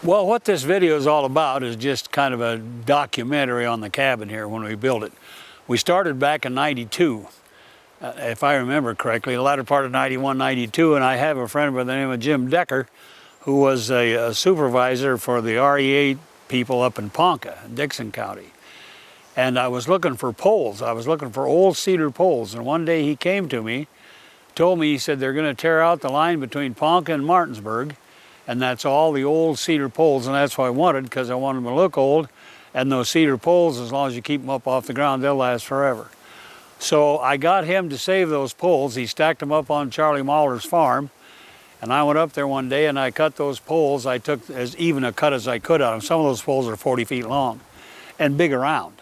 Well, what this video is all about is just kind of a documentary on the cabin here when we built it. We started back in '92, if I remember correctly, the latter part of '91, '92, and I have a friend by the name of Jim Decker, who was a supervisor for the REA people up in Ponca, Dixon County. And I was looking for poles. I was looking for old cedar poles, and one day he came to me, told me, he said, they're going to tear out the line between Ponca and Martinsburg, and that's all the old cedar poles, and that's what I wanted, because I wanted them to look old, and those cedar poles, as long as you keep them up off the ground, they'll last forever. So I got him to save those poles. He stacked them up on Charlie Mahler's farm, and I went up there one day and I cut those poles. I took as even a cut as I could out of them. Some of those poles are 40 feet long and big around.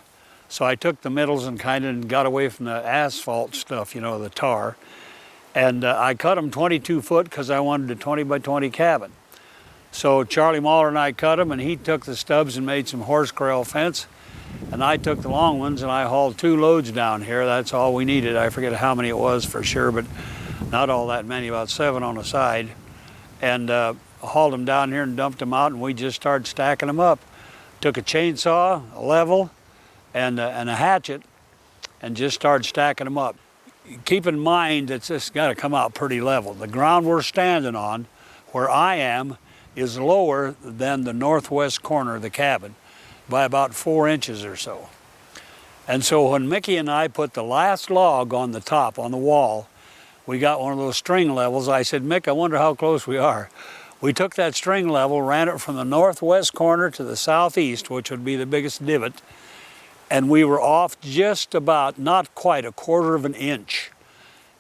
So I took the middles and kind of got away from the asphalt stuff, you know, the tar, and I cut them 22 foot because I wanted a 20 by 20 cabin. So Charlie Mahler and I cut them, and he took the stubs and made some horse corral fence, and I took the long ones and I hauled 2 loads down here. That's all we needed. I forget how many it was for sure, but not all that many, about 7 on the side, and hauled them down here and dumped them out, and we just started stacking them up. Took a chainsaw, a level, and a hatchet, and just started stacking them up. Keep in mind that this got to come out pretty level. The ground we're standing on, where I am, is lower than the northwest corner of the cabin by about 4 inches or so. And so when Mickey and I put the last log on the top, on the wall, we got one of those string levels. I said, Mick, I wonder how close we are. We took that string level, ran it from the northwest corner to the southeast, which would be the biggest divot, and we were off just about, not quite a quarter of an inch,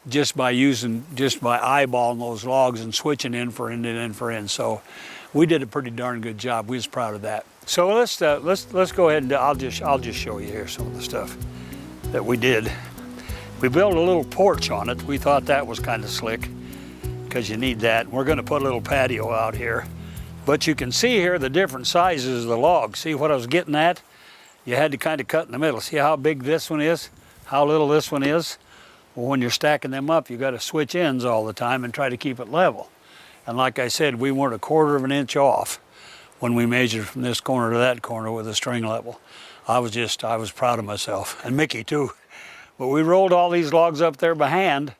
just by eyeballing those logs and switching in for end and in for end. So we did a pretty darn good job. We was proud of that. So let's go ahead and I'll just show you here some of the stuff that we did. We built a little porch on it. We thought that was kind of slick because you need that. We're going to put a little patio out here. But you can see here the different sizes of the logs. See what I was getting at? You had to kind of cut in the middle. See how big this one is? How little this one is? Well, when you're stacking them up, you got to switch ends all the time and try to keep it level. And like I said, we weren't a quarter of an inch off when we measured from this corner to that corner with a string level. I was proud of myself, and Mickey too. But we rolled all these logs up there by hand,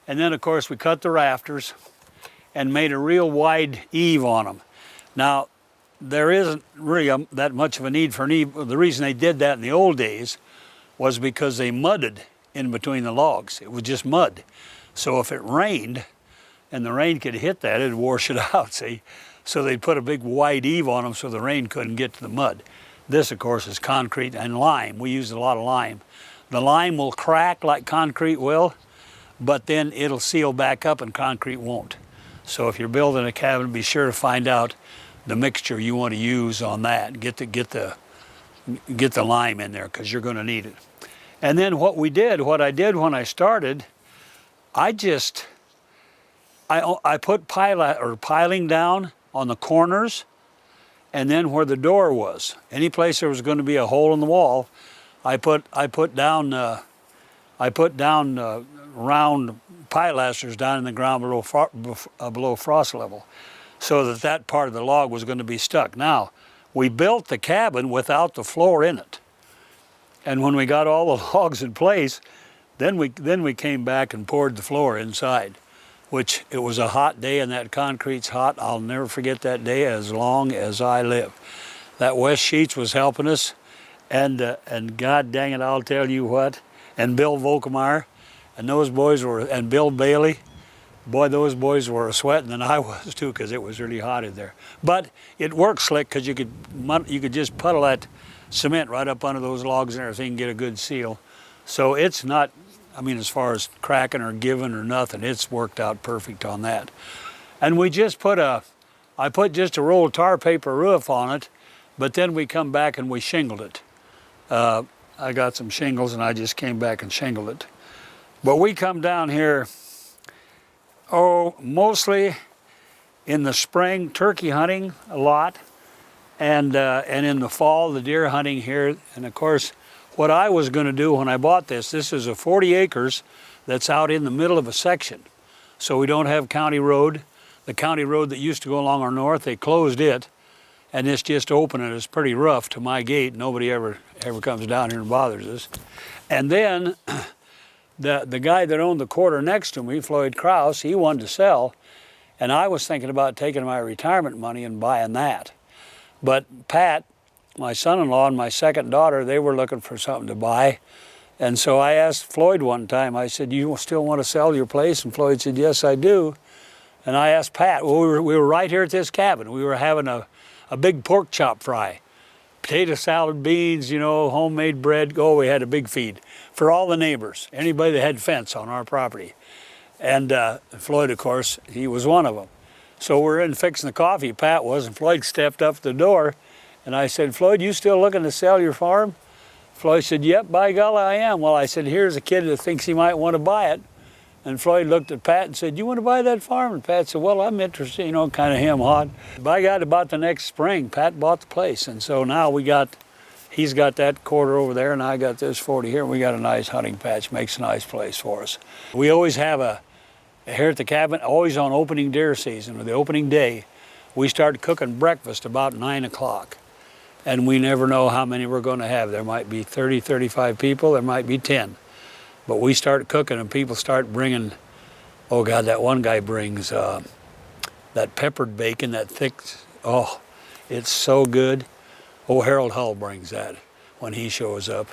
and then of course we cut the rafters and made a real wide eave on them. Now, there isn't really that much of a need for an eave. The reason they did that in the old days was because they mudded in between the logs. It was just mud. So if it rained and the rain could hit that, it'd wash it out, see? So they'd put a big wide eave on them so the rain couldn't get to the mud. This, of course, is concrete and lime. We used a lot of lime. The lime will crack like concrete will, but then it'll seal back up and concrete won't. So if you're building a cabin, be sure to find out the mixture you want to use on that. Get the lime in there because you're going to need it. And then what I did when I started, I put piling down on the corners, and then where the door was. Any place there was going to be a hole in the wall, I put down round pilasters down in the ground below frost level, so that part of the log was going to be stuck. Now, we built the cabin without the floor in it. And when we got all the logs in place, then we came back and poured the floor inside, which it was a hot day and that concrete's hot. I'll never forget that day as long as I live. That West Sheets was helping us, and God dang it, I'll tell you what, and Bill Volkemeyer, and those boys and Bill Bailey, boy, those boys were sweating, and I was too, because it was really hot in there. But it worked slick because you could just puddle that cement right up under those logs and everything and get a good seal. So it's not, I mean, as far as cracking or giving or nothing, it's worked out perfect on that. And we just I put just a roll of tar paper roof on it, but then we come back and we shingled it. I got some shingles and I just came back and shingled it. But we come down here, mostly in the spring, turkey hunting a lot, and in the fall, the deer hunting here. And of course, what I was going to do when I bought this is a 40 acres that's out in the middle of a section. So we don't have county road. The county road that used to go along our north, they closed it. and it's just open and it's pretty rough to my gate. Nobody ever comes down here and bothers us. And then the guy that owned the quarter next to me, Floyd Krause, he wanted to sell, and I was thinking about taking my retirement money and buying that. But Pat, my son-in-law, and my second daughter, they were looking for something to buy. And so I asked Floyd one time, I said, "You still want to sell your place?" And Floyd said, "Yes, I do." And I asked Pat, well, we were right here at this cabin. We were having a big pork chop fry. Potato salad, beans, you know, homemade bread. Oh, we had a big feed for all the neighbors, anybody that had fence on our property. And Floyd, of course, he was one of them. So we're in fixing the coffee, Pat was, and Floyd stepped up the door, and I said, "Floyd, you still looking to sell your farm?" Floyd said, "Yep, by golly, I am." Well, I said, "Here's a kid that thinks he might want to buy it." And Floyd looked at Pat and said, "You want to buy that farm?" And Pat said, "Well, I'm interested," you know, kind of him-hawed. By God, about the next spring, Pat bought the place. And so now he's got that quarter over there, and I got this 40 here. We got a nice hunting patch, makes a nice place for us. We always have here at the cabin, always on opening deer season, or the opening day, we start cooking breakfast about 9 o'clock. And we never know how many we're going to have. There might be 30, 35 people, there might be 10. But we start cooking and people start bringing, oh God, that one guy brings that peppered bacon, that thick, oh, it's so good. Oh, Harold Hull brings that when he shows up.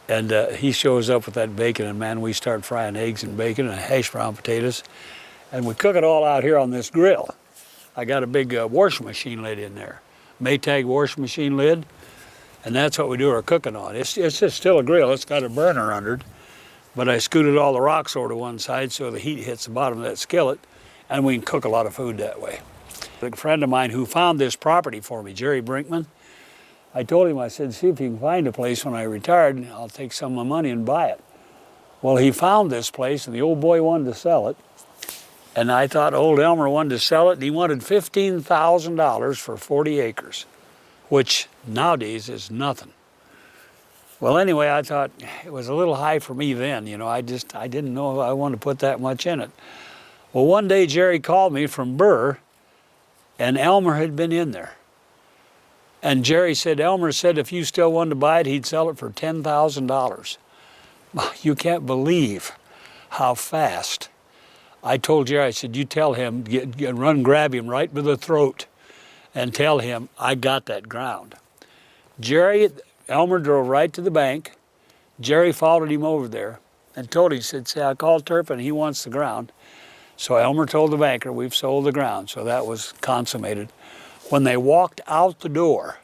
And he shows up with that bacon, and man, we start frying eggs and bacon and hash brown potatoes. And we cook it all out here on this grill. I got a big washing machine lid in there, Maytag washing machine lid, and that's what we do our cooking on. It's just still a grill, it's got a burner under it, but I scooted all the rocks over to one side so the heat hits the bottom of that skillet, and we can cook a lot of food that way. A friend of mine who found this property for me, Jerry Brinkman, I told him, I said, "See if you can find a place when I retired, I'll take some of my money and buy it." Well, he found this place, and the old boy wanted to sell it. And I thought old Elmer wanted to sell it, and he wanted $15,000 for 40 acres, which nowadays is nothing. Well, anyway, I thought it was a little high for me then. You know, I didn't know I wanted to put that much in it. Well, one day Jerry called me from Burr, and Elmer had been in there. And Jerry said, Elmer said if you still wanted to buy it, he'd sell it for $10,000. You can't believe how fast. I told Jerry, I said, you tell him, run grab him right by the throat and tell him I got that ground. Elmer drove right to the bank. Jerry followed him over there and told him, he said, "Say, I called Turpin, he wants the ground." So Elmer told the banker, we've sold the ground. So that was consummated. When they walked out the door,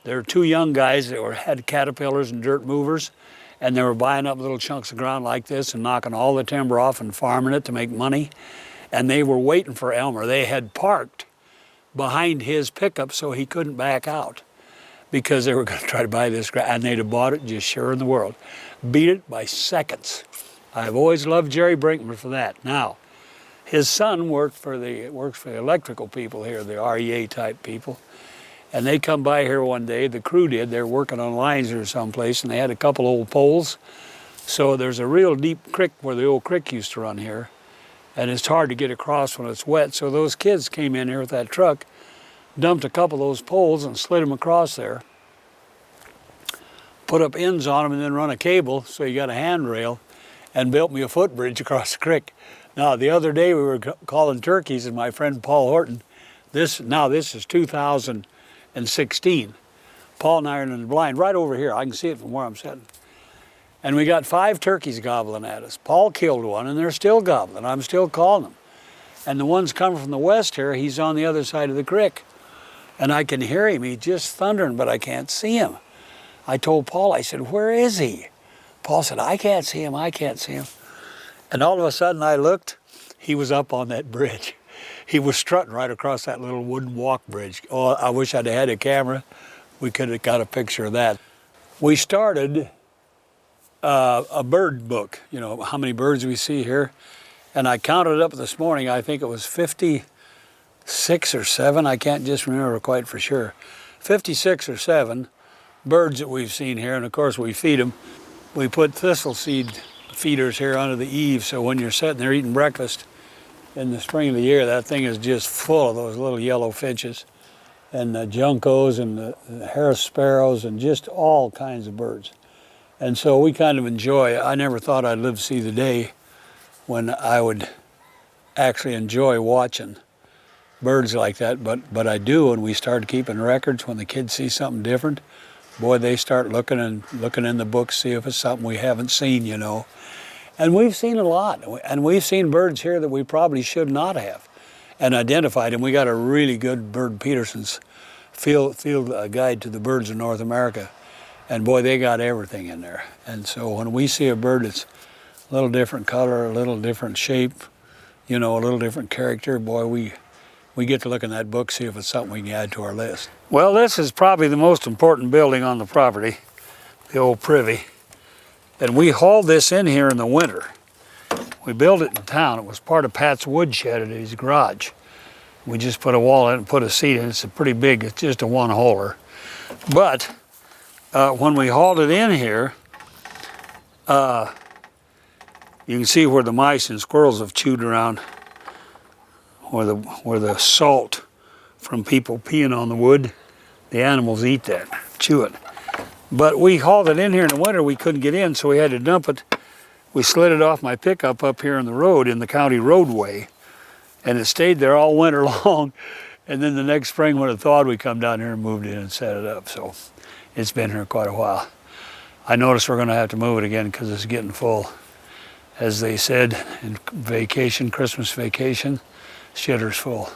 there were two young guys that had caterpillars and dirt movers, and they were buying up little chunks of ground like this and knocking all the timber off and farming it to make money. And they were waiting for Elmer. They had parked behind his pickup so he couldn't back out because they were going to try to buy this ground, and they'd have bought it just sure in the world. Beat it by seconds. I've always loved Jerry Brinkman for that. Now, his son works for the electrical people here, the REA type people. And they come by here one day, the crew did, they're working on lines or someplace, and they had a couple old poles. So there's a real deep creek where the old creek used to run here, and it's hard to get across when it's wet. So those kids came in here with that truck, dumped a couple of those poles and slid them across there, put up ends on them and then run a cable so you got a handrail, and built me a footbridge across the creek. Now, the other day we were calling turkeys, and my friend Paul Horton, this is 2016. Paul and I are in the blind right over here. I can see it from where I'm sitting. And we got 5 turkeys gobbling at us. Paul killed one, and they're still gobbling. I'm still calling them. And the one's coming from the west here, he's on the other side of the creek. And I can hear him, he's just thundering, but I can't see him. I told Paul, I said, where is he? Paul said, I can't see him, I can't see him. And all of a sudden I looked, he was up on that bridge. He was strutting right across that little wooden walk bridge. Oh, I wish I'd had a camera. We could have got a picture of that. We started a bird book, you know, how many birds we see here. And I counted up this morning, I think it was 56 or 7, I can't just remember quite for sure. 56 or 7 birds that we've seen here, and of course we feed them. We put thistle seed feeders here under the eave, so when you're sitting there eating breakfast in the spring of the year, that thing is just full of those little yellow finches. and the juncos and the Harris sparrows and just all kinds of birds. And so we kind of enjoy it. I never thought I'd live to see the day when I would actually enjoy watching birds like that, but I do, and we start keeping records. When the kids see something different, boy, they start looking in the books, see if it's something we haven't seen, you know. And we've seen a lot, and we've seen birds here that we probably should not have, and identified them. We got a really good Bird Peterson's field guide to the birds of North America, and boy, they got everything in there. And so when we see a bird that's a little different color, a little different shape, you know, a little different character, boy, we get to look in that book, see if it's something we can add to our list. Well, this is probably the most important building on the property, the old privy. And we hauled this in here in the winter. We built it in town. It was part of Pat's woodshed at his garage. We just put a wall in and put a seat in. It's a pretty big, it's just a one-holer. But when we hauled it in here, you can see where the mice and squirrels have chewed around, where the salt from people peeing on the wood, the animals eat that, chew it. But we hauled it in here in the winter. We couldn't get in, so we had to dump it. We slid it off my pickup up here in the road, in the county roadway, and it stayed there all winter long. And then the next spring when it thawed, we come down here and moved it in and set it up. So it's been here quite a while. I noticed we're going to have to move it again because it's getting full. As they said in vacation, Christmas vacation, shitter's full.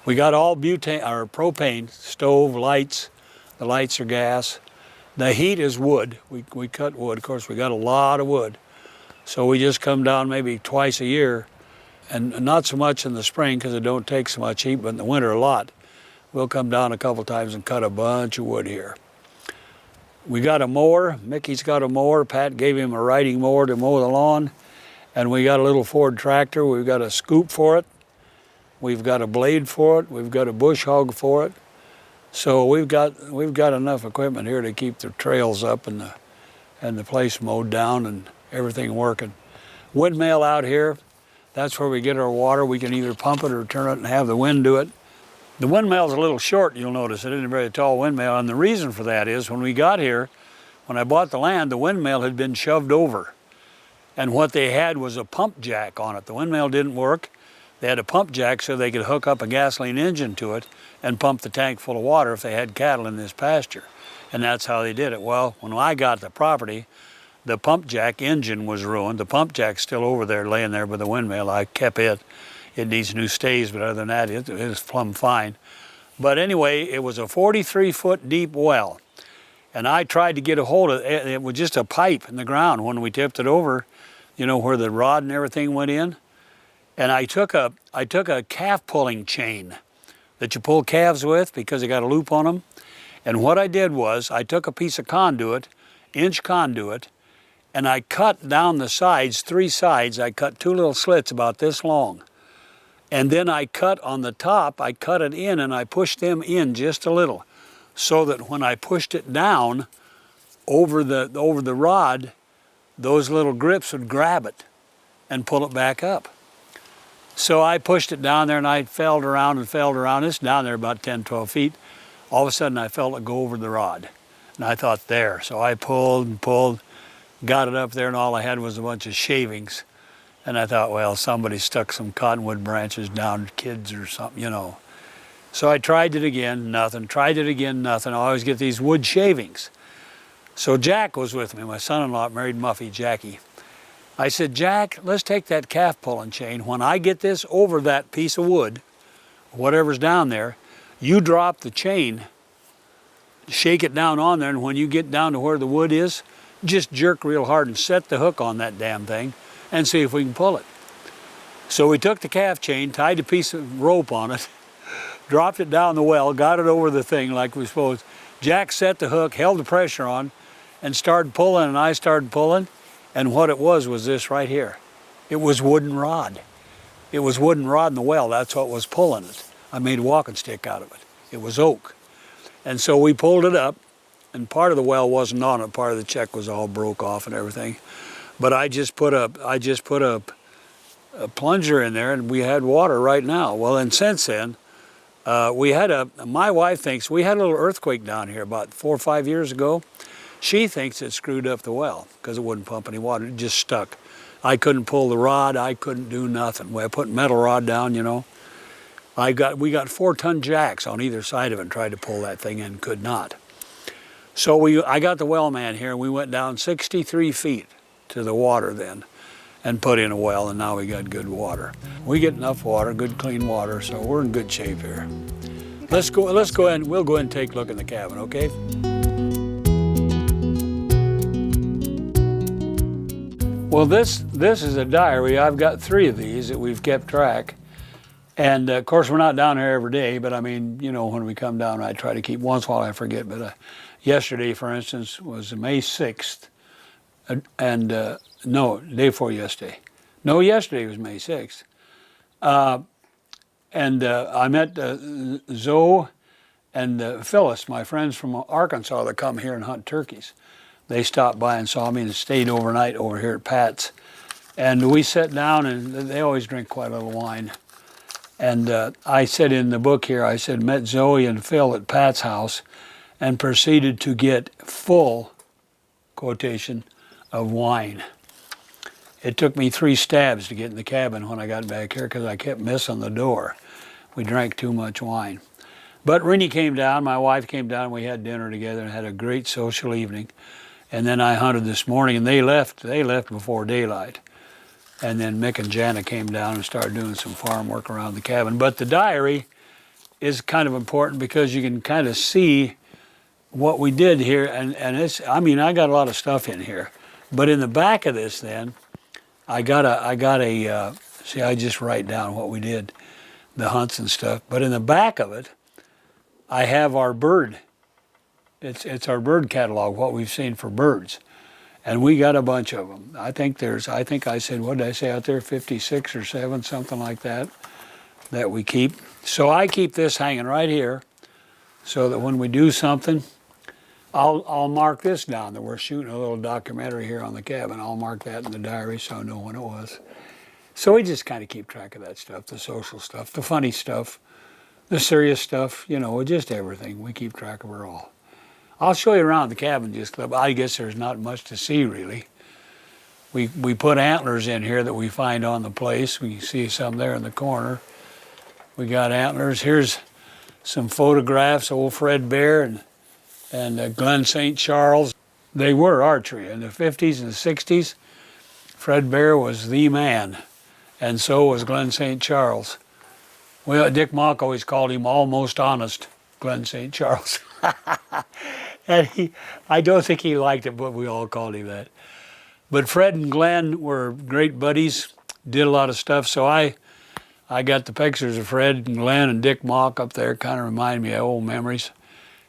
We got all butane or propane, stove, lights. The lights are gas. The heat is wood. We cut wood. Of course, we got a lot of wood. So we just come down maybe twice a year, and not so much in the spring because it don't take so much heat, but in the winter a lot. We'll come down a couple times and cut a bunch of wood here. We got a mower. Mickey's got a mower. Pat gave him a riding mower to mow the lawn. And we got a little Ford tractor. We've got a scoop for it. We've got a blade for it. We've got a bush hog for it. So we've got enough equipment here to keep the trails up and the place mowed down and everything working. Windmill out here, that's where we get our water. We can either pump it or turn it and have the wind do it. The windmill's a little short, you'll notice. It isn't a very tall windmill, and the reason for that is when we got here, when I bought the land, the windmill had been shoved over. And what they had was a pump jack on it. The windmill didn't work. They had a pump jack so they could hook up a gasoline engine to it and pump the tank full of water if they had cattle in this pasture. And that's how they did it. Well, when I got the property, the pump jack engine was ruined. The pump jack's still over there, laying there by the windmill. I kept it. It needs new stays, but other than that, it is plumb fine. But anyway, it was a 43-foot deep well. And I tried to get a hold of it. It was just a pipe in the ground when we tipped it over, you know, where the rod and everything went in. And I took a calf pulling chain that you pull calves with because they got a loop on them. And what I did was I took a piece of conduit, inch conduit, and I cut down the sides, 3 sides. I cut 2 little slits about this long. And then I cut on the top, I cut it in and I pushed them in just a little so that when I pushed it down over the rod, those little grips would grab it and pull it back up. So I pushed it down there and I felled around and felled around. It's down there about 10, 12 feet. All of a sudden I felt it go over the rod. And I thought, there. So I pulled and pulled, got it up there, and all I had was a bunch of shavings. And I thought, well, somebody stuck some cottonwood branches down, kids or something, you know. So I tried it again, nothing. Tried it again, nothing. I always get these wood shavings. So Jack was with me, my son-in-law married Muffy, Jackie. I said, Jack, let's take that calf pulling chain. When I get this over that piece of wood, whatever's down there, you drop the chain, shake it down on there, and when you get down to where the wood is, just jerk real hard and set the hook on that damn thing and see if we can pull it. So we took the calf chain, tied a piece of rope on it, dropped it down the well, got it over the thing like we supposed. Jack set the hook, held the pressure on, and started pulling, and I started pulling. And what it was this right here. It was wooden rod. It was wooden rod in the well. That's what was pulling it. I made a walking stick out of it. It was oak. And so we pulled it up, and part of the well wasn't on it. Part of the check was all broke off and everything. But I just put a plunger in there, and we had water right now. Well, and since then, My wife thinks, we had a little earthquake down here about 4 or 5 years ago. She thinks it screwed up the well because it wouldn't pump any water, it just stuck. I couldn't pull the rod, I couldn't do nothing. Well, I put metal rod down, you know. We got 4-ton jacks on either side of it and tried to pull that thing in, could not. So I got the well man here and we went down 63 feet to the water then and put in a well, and now we got good water. We get enough water, good clean water, so we're in good shape here. Let's go ahead, we'll go ahead and take a look in the cabin, okay? Well, this is a diary. I've got 3 of these that we've kept track. And of course, we're not down here every day, but I mean, you know, when we come down, I try to keep, once in a while I forget, but yesterday, for instance, was May 6th, and no, day before yesterday. No, yesterday was May 6th. I met Zoe and Phyllis, my friends from Arkansas that come here and hunt turkeys. They stopped by and saw me and stayed overnight over here at Pat's. And we sat down, and they always drink quite a little wine. And I said in the book here, I said, met Zoe and Phil at Pat's house and proceeded to get full, quotation, of wine. It took me 3 stabs to get in the cabin when I got back here because I kept missing the door. We drank too much wine. But Rennie came down, my wife came down, we had dinner together and had a great social evening. And then I hunted this morning, and they left before daylight. And then Mick and Jana came down and started doing some farm work around the cabin. But the diary is kind of important because you can kind of see what we did here. And it's, I mean, I got a lot of stuff in here. But in the back of this then, I got a see, I just write down what we did, the hunts and stuff. But in the back of it, I have our bird. It's our bird catalog, what we've seen for birds. And we got a bunch of them. I think I said, what did I say out there, 56 or 7, something like that we keep. So I keep this hanging right here so that when we do something, I'll mark this down, that we're shooting a little documentary here on the cabin. I'll mark that in the diary so I know when it was. So we just kind of keep track of that stuff, the social stuff, the funny stuff, the serious stuff, you know, just everything. We keep track of it all. I'll show you around the cabin just, I guess there's not much to see really. We put antlers in here that we find on the place. We can see some there in the corner. We got antlers. Here's some photographs, old Fred Bear and Glenn St. Charles. They were archery in the 50s and the 60s. Fred Bear was the man, and so was Glenn St. Charles. Well, Dick Mock always called him almost honest Glenn St. Charles. And I don't think he liked it, but we all called him that. But Fred and Glenn were great buddies, did a lot of stuff. So I got the pictures of Fred and Glenn and Dick Mock up there, kind of remind me of old memories.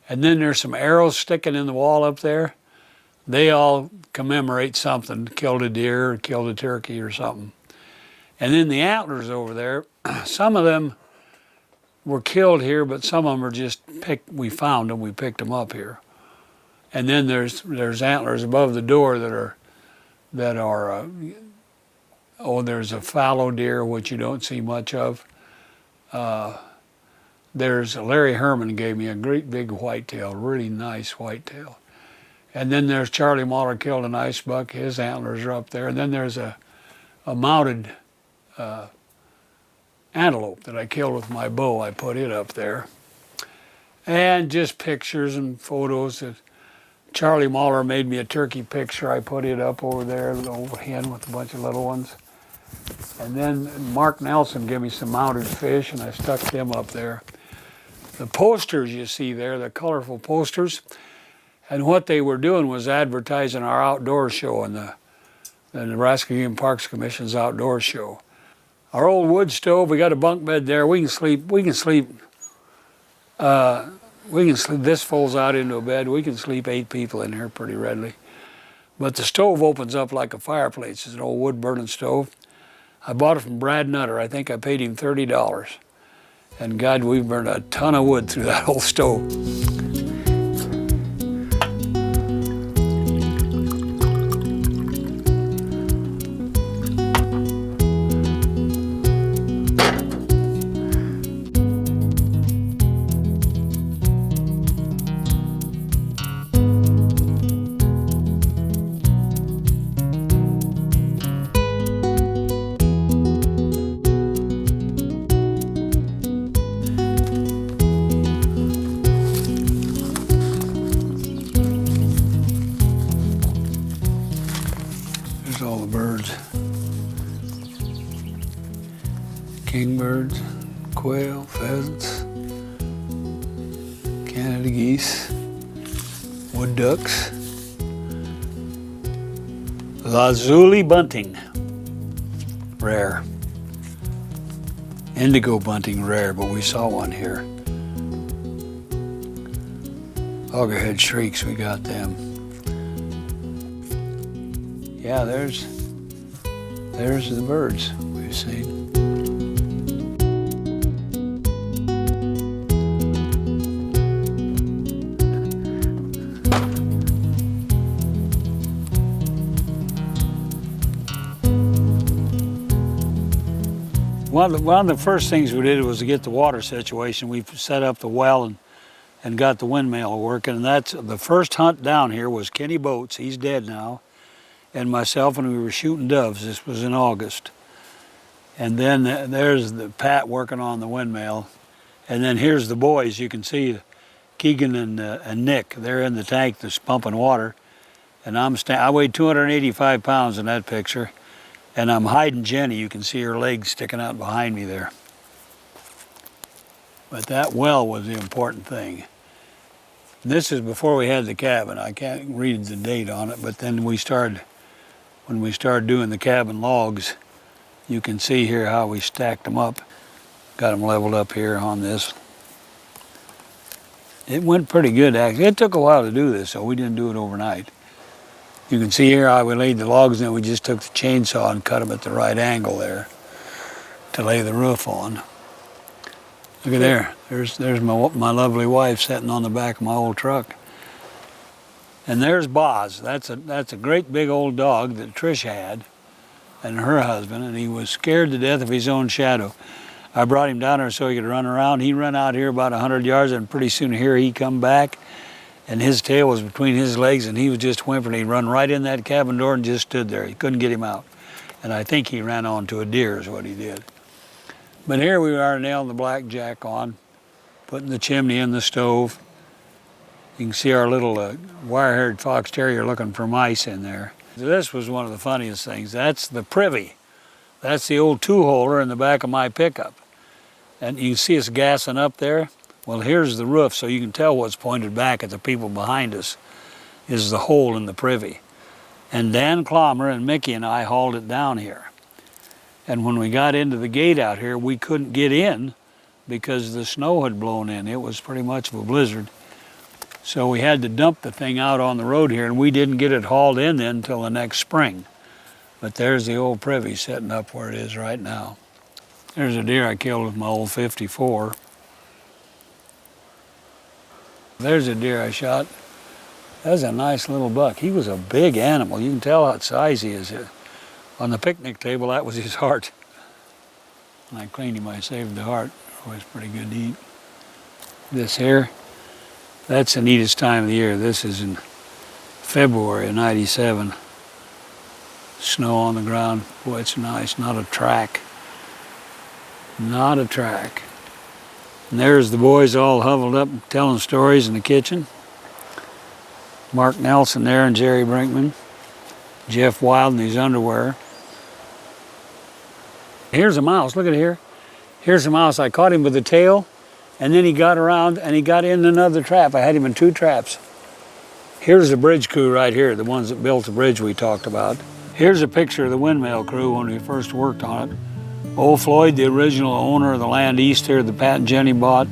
And then there's some arrows sticking in the wall up there. They all commemorate something, killed a deer or killed a turkey or something. And then the antlers over there, some of them were killed here, but some of them are just picked. We found them, we picked them up here. And then there's antlers above the door that are there's a fallow deer, which you don't see much of. There's Larry Herman gave me a great big whitetail, really nice whitetail. And then there's Charlie Mahler killed an ice buck, his antlers are up there. And then there's a mounted antelope that I killed with my bow. I put it up there. And just pictures and photos. Charlie Mahler made me a turkey picture. I put it up over there, a little hen with a bunch of little ones. And then Mark Nelson gave me some mounted fish, and I stuck them up there. The posters you see there, the colorful posters, and what they were doing was advertising our outdoor show and the Nebraska Game Parks Commission's outdoor show. Our old wood stove, we got a bunk bed there. We can sleep, this folds out into a bed. We can sleep 8 people in here pretty readily. But the stove opens up like a fireplace. It's an old wood burning stove. I bought it from Brad Nutter. I think I paid him $30. And God, we've burned a ton of wood through that old stove. birds, quail, pheasants, Canada geese, wood ducks, lazuli bunting, rare. Indigo bunting, rare, but we saw one here. Loggerhead shrieks, we got them. Yeah, there's the birds we've seen. One of the first things we did was to get the water situation. We set up the well and got the windmill working. And that's the first hunt down here was Kenny Boats, he's dead now, and myself, and we were shooting doves. This was in August. And then there's the Pat working on the windmill. And then here's the boys. You can see Keegan and Nick. They're in the tank that's pumping water. And I weighed 285 pounds in that picture. And I'm hiding Jenny. You can see her legs sticking out behind me there. But that well was the important thing. This is before we had the cabin. I can't read the date on it, but then when we started doing the cabin logs, you can see here how we stacked them up. Got them leveled up here on this. It went pretty good, actually. It took a while to do this, so we didn't do it overnight. You can see here how we laid the logs, and then we just took the chainsaw and cut them at the right angle there to lay the roof on. Look at there. There's my lovely wife sitting on the back of my old truck. And there's Boz. That's a great big old dog that Trish had and her husband, and he was scared to death of his own shadow. I brought him down there so he could run around. He ran out here about 100 yards, and pretty soon here he come back, and his tail was between his legs, and he was just whimpering. He run right in that cabin door and just stood there. He couldn't get him out. And I think he ran onto a deer is what he did. But here we are nailing the blackjack on, putting the chimney in the stove. You can see our little wire-haired fox terrier looking for mice in there. This was one of the funniest things. That's the privy. That's the old two-holder in the back of my pickup. And you can see us gassing up there. Well, here's the roof, so you can tell what's pointed back at the people behind us is the hole in the privy. And Dan Clommer and Mickey and I hauled it down here. And when we got into the gate out here, we couldn't get in because the snow had blown in. It was pretty much of a blizzard. So we had to dump the thing out on the road here, and we didn't get it hauled in then until the next spring. But there's the old privy sitting up where it is right now. There's a deer I killed with my old 54. There's a deer I shot. That's a nice little buck. He was a big animal. You can tell what size he is. On the picnic table, that was his heart. When I cleaned him, I saved the heart. Always pretty good to eat. This here, that's the neatest time of the year. This is in February of '97. Snow on the ground. Boy, it's nice. Not a track. Not a track. And there's the boys all huddled up telling stories in the kitchen. Mark Nelson there and Jerry Brinkman. Jeff Wild in his underwear. Here's a mouse. Look at it here. Here's a mouse. I caught him with the tail, and then he got around and he got in another trap. I had him in 2 traps. Here's the bridge crew right here, the ones that built the bridge we talked about. Here's a picture of the windmill crew when we first worked on it. Old Floyd, the original owner of the land east here that Pat and Jenny bought.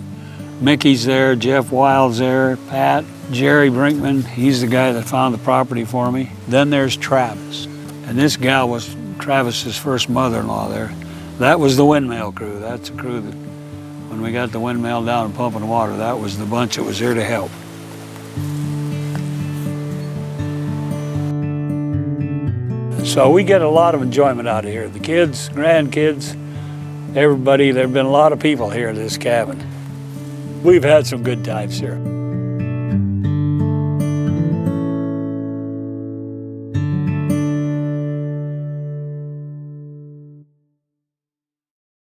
Mickey's there, Jeff Wild's there, Pat, Jerry Brinkman, he's the guy that found the property for me. Then there's Travis. And this gal was Travis's first mother-in-law there. That was the windmill crew. That's the crew that, when we got the windmill down and pumping water, that was the bunch that was here to help. So we get a lot of enjoyment out of here. The kids, grandkids, everybody. There have been a lot of people here at this cabin. We've had some good times here.